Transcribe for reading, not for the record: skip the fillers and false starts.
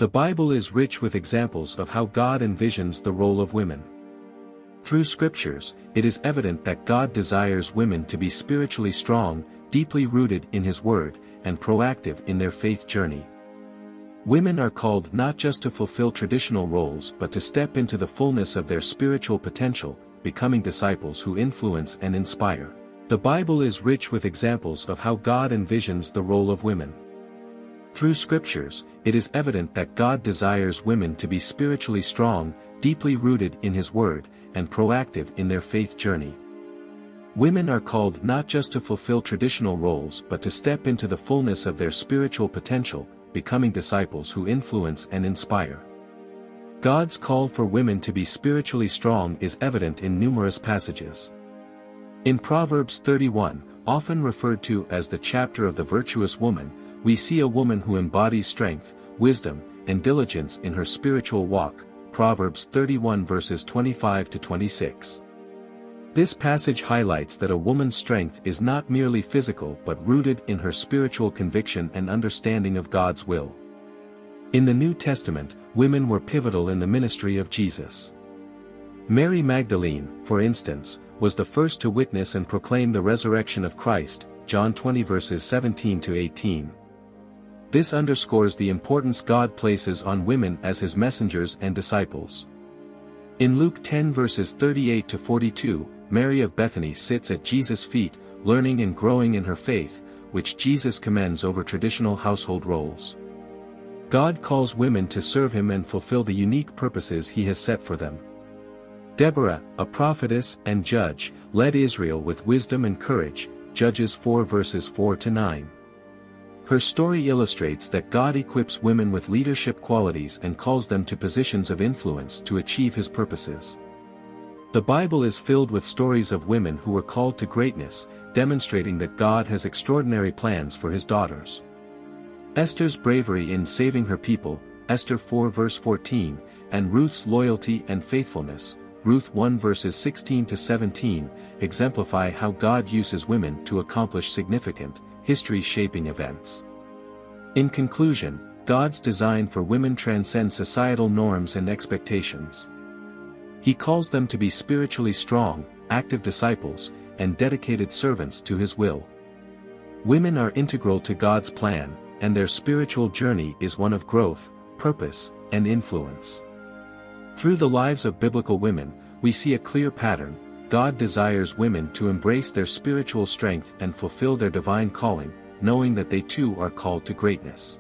The Bible is rich with examples of how God envisions the role of women. Through scriptures, it is evident that God desires women to be spiritually strong, deeply rooted in His Word, and proactive in their faith journey. Women are called not just to fulfill traditional roles but to step into the fullness of their spiritual potential, becoming disciples who influence and inspire. The Bible is rich with examples of how God envisions the role of women. Through scriptures, it is evident that God desires women to be spiritually strong, deeply rooted in His Word, and proactive in their faith journey. Women are called not just to fulfill traditional roles but to step into the fullness of their spiritual potential, becoming disciples who influence and inspire. God's call for women to be spiritually strong is evident in numerous passages. In Proverbs 31, often referred to as the chapter of the virtuous woman, we see a woman who embodies strength, wisdom, and diligence in her spiritual walk. Proverbs 31 verses 25 to 26. This passage highlights that a woman's strength is not merely physical but rooted in her spiritual conviction and understanding of God's will. In the New Testament, women were pivotal in the ministry of Jesus. Mary Magdalene, for instance, was the first to witness and proclaim the resurrection of Christ, John 20 verses 17 to 18. This underscores the importance God places on women as His messengers and disciples. In Luke 10 verses 38 to 42, Mary of Bethany sits at Jesus' feet, learning and growing in her faith, which Jesus commends over traditional household roles. God calls women to serve Him and fulfill the unique purposes He has set for them. Deborah, a prophetess and judge, led Israel with wisdom and courage, Judges 4 verses 4 to 9. Her story illustrates that God equips women with leadership qualities and calls them to positions of influence to achieve His purposes. The Bible is filled with stories of women who were called to greatness, demonstrating that God has extraordinary plans for His daughters. Esther's bravery in saving her people, Esther 4 verse 14, and Ruth's loyalty and faithfulness, Ruth 1 verses 16 to 17, exemplify how God uses women to accomplish significant, history-shaping events. In conclusion, God's design for women transcends societal norms and expectations. He calls them to be spiritually strong, active disciples, and dedicated servants to His will. Women are integral to God's plan, and their spiritual journey is one of growth, purpose, and influence. Through the lives of biblical women, we see a clear pattern. God desires women to embrace their spiritual strength and fulfill their divine calling, knowing that they too are called to greatness.